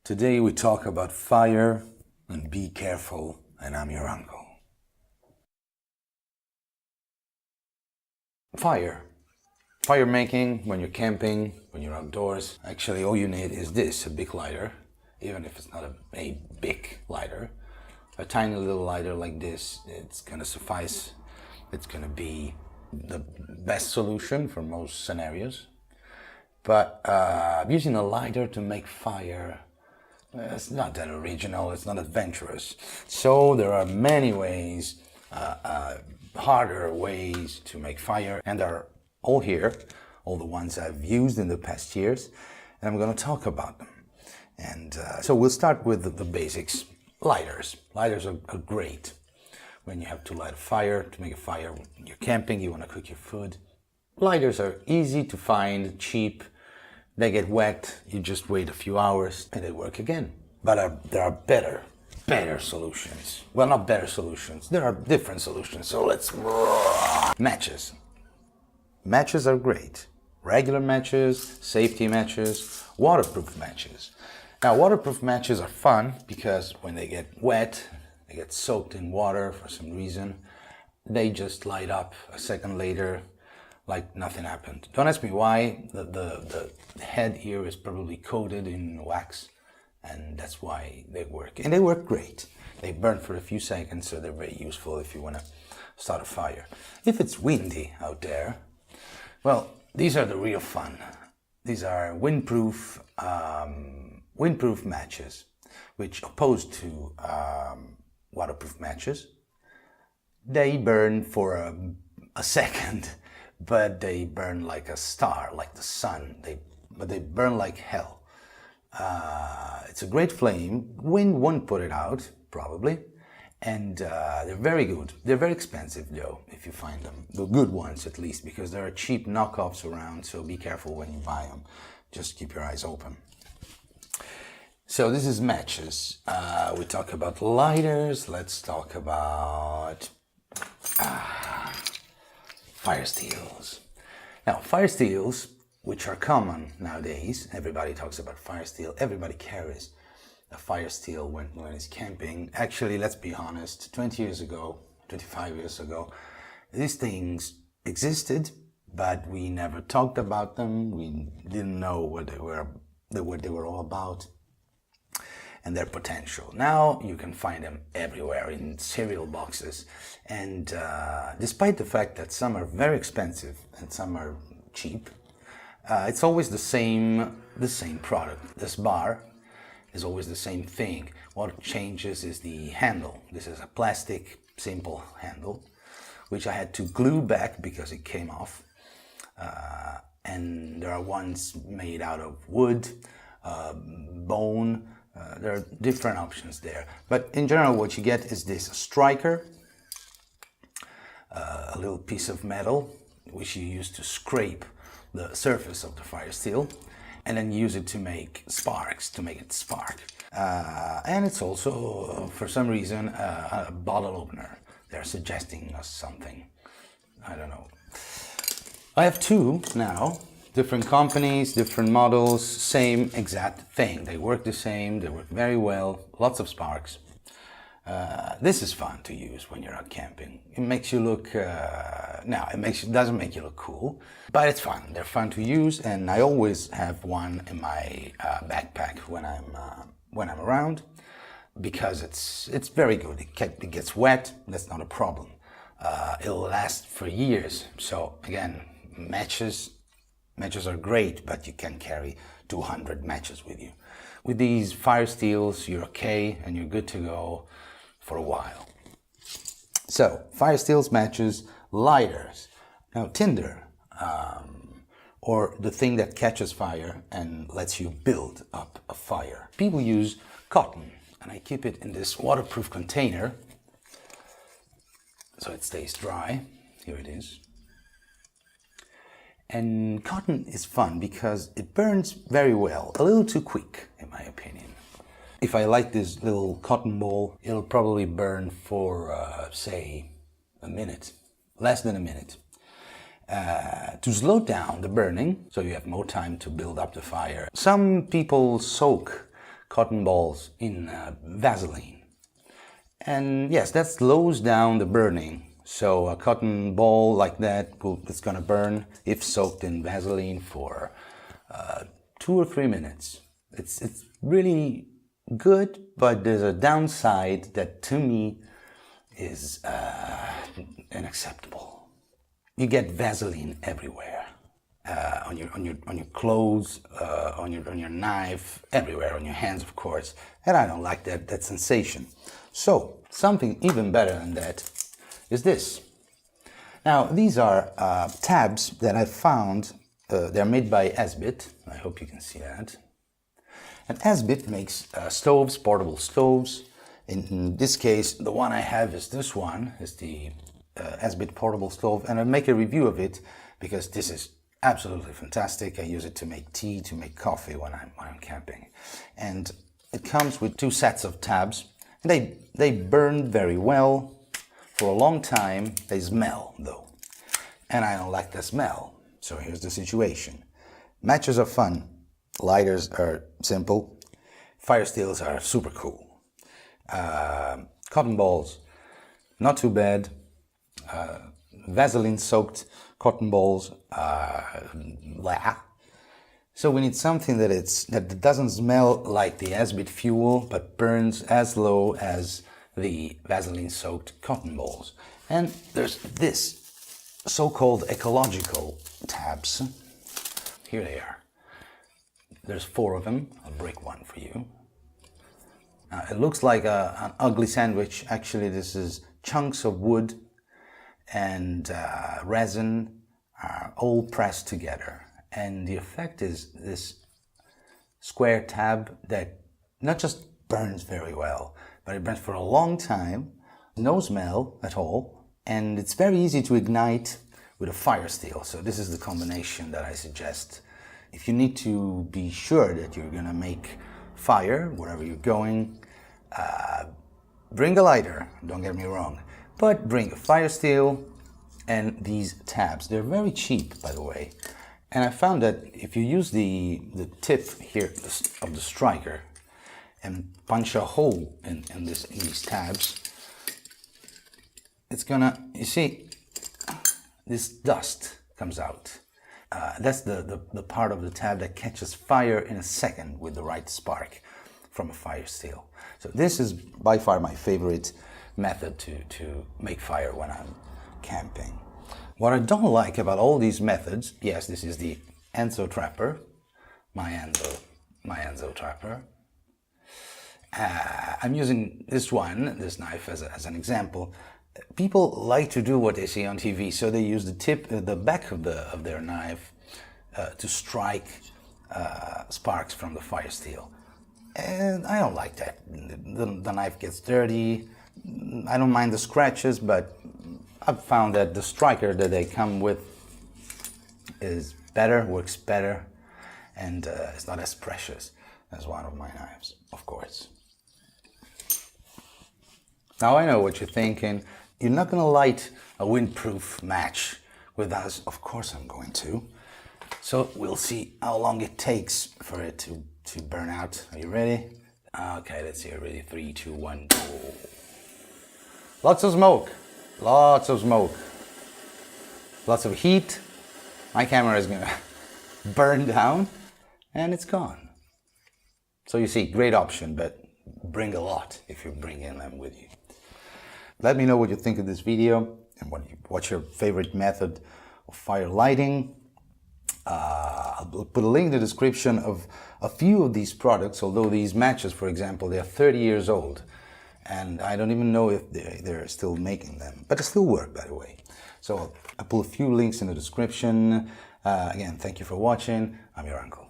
Today we talk about fire and be careful, and I'm your uncle. Fire. Fire making when you're camping, when you're outdoors. Actually, all you need is this, a big lighter, even if it's not a big lighter. A tiny little lighter like this, it's gonna suffice. It's gonna be the best solution for most scenarios. But using a lighter to make fire, it's not that original, it's not adventurous. So there are many ways, harder ways to make fire, and they're all here, all the ones I've used in the past years, and I'm going to talk about them. And so we'll start with the basics. Lighters. Lighters are great when you have to light a fire, to make a fire. When you're camping, you want to cook your food. Lighters are easy to find, cheap. They get wet, you just wait a few hours and they work again. But there are better solutions. Well, not better solutions, there are different solutions. So let's... Matches. Matches are great. Regular matches, safety matches, waterproof matches. Now, waterproof matches are fun because when they get wet, they get soaked in water for some reason, they just light up a second later like nothing happened. Don't ask me why. The head here is probably coated in wax, and that's why they work. And they work great. They burn for a few seconds, so they're very useful if you want to start a fire. If it's windy out there, well, these are the real fun. These are windproof matches, which opposed to waterproof matches, they burn for a second, but they burn like a star, like the sun. But they burn like hell. It's a great flame. Wind won't put it out, probably. And they're very good. They're very expensive, though, if you find them. The good ones, at least, because there are cheap knockoffs around, so be careful when you buy them. Just keep your eyes open. So this is matches. We talk about lighters. Let's talk about FIRESTEELs. Now, FIRESTEELs, which are common nowadays, everybody talks about FIRESTEEL, everybody carries a FIRESTEEL when he's camping. Actually, let's be honest, 20 years ago, 25 years ago, these things existed, but we never talked about them. We didn't know what they were all about and their potential. Now you can find them everywhere in cereal boxes, and despite the fact that some are very expensive and some are cheap, it's always the same product. This bar is always the same thing. What changes is the handle. This is a plastic simple handle, which I had to glue back because it came off, and there are ones made out of wood, bone. There are different options there, but in general what you get is this striker, a little piece of metal which you use to scrape the surface of the FIRESTEEL, and then use it to make sparks, to make it spark. And it's also, for some reason, a bottle opener. They're suggesting us something. I don't know. I have two now. Different companies, different models, same exact thing. They work the same, they work very well, lots of sparks. This is fun to use when you're out camping. It makes you look, doesn't make you look cool, but it's fun. They're fun to use, and I always have one in my backpack when I'm around, because it's very good. It gets wet, that's not a problem. It'll last for years. So again, matches are great, but you can carry 200 matches with you. With these FIRESTEELs, you're okay and you're good to go for a while. So, FIRESTEELs, matches, lighters. Now, tinder, or the thing that catches fire and lets you build up a fire. People use cotton, and I keep it in this waterproof container so it stays dry. Here it is. And cotton is fun because it burns very well, a little too quick, in my opinion. If I light this little cotton ball, it'll probably burn for, say, a minute, less than a minute. To slow down the burning, so you have more time to build up the fire, some people soak cotton balls in Vaseline. And yes, that slows down the burning. So a cotton ball like that, it's gonna burn if soaked in Vaseline for 2 or 3 minutes. It's really good, but there's a downside that to me is unacceptable. You get Vaseline everywhere, on your clothes, on your knife, everywhere, on your hands, of course. And I don't like that sensation. So something even better than that is this. Now these are tabs that I found. They're made by Esbit. I hope you can see that. And Esbit makes stoves, portable stoves. In this case, the one I have is this one, is the Esbit portable stove, and I'll make a review of it because this is absolutely fantastic. I use it to make tea, to make coffee when I'm camping. And it comes with 2 sets of tabs. And they burn very well for a long time. They smell though, and I don't like the smell. So here's the situation. Matches are fun, lighters are simple, FIRESTEELs are super cool. Cotton balls, not too bad. Vaseline soaked cotton balls, blah. So we need something that doesn't smell like the Esbit fuel, but burns as low as the Vaseline soaked cotton balls. And there's this so-called ecological tabs. Here they are. There's 4 of them. I'll break one for you. It looks like an ugly sandwich. Actually, this is chunks of wood and resin all pressed together. And the effect is this square tab that not just burns very well, but it burns for a long time, no smell at all, and it's very easy to ignite with a FIRESTEEL. So this is the combination that I suggest. If you need to be sure that you're gonna make fire wherever you're going, bring a lighter, don't get me wrong, but bring a FIRESTEEL and these tabs. They're very cheap, by the way. And I found that if you use the tip here of the striker and punch a hole in these tabs, it's gonna, you see, this dust comes out. That's the part of the tab that catches fire in a second with the right spark from a FIRESTEEL. So this is by far my favorite method to make fire when I'm camping. What I don't like about all these methods, yes, this is the Enzo Trapper, my Enzo Trapper. I'm using this knife as an example. People like to do what they see on TV, so they use the back of their knife to strike sparks from the FIRESTEEL. And I don't like that. The knife gets dirty. I don't mind the scratches, but I've found that the striker that they come with is better, works better, and it's not as precious as one of my knives, of course. Now I know what you're thinking. You're not going to light a windproof match with us. Of course I'm going to. So we'll see how long it takes for it to burn out. Are you ready? Okay, let's see. Ready? 3, 2, 1, go. Lots of smoke. Lots of smoke. Lots of heat. My camera is gonna burn down and it's gone. So you see, great option, but bring a lot if you're bringing them with you. Let me know what you think of this video and what's your favorite method of fire lighting. I'll put a link in the description of a few of these products, although these matches, for example, they are 30 years old. And I don't even know if they're still making them, but they still work, by the way. So I'll put a few links in the description. Again, thank you for watching. I'm your uncle.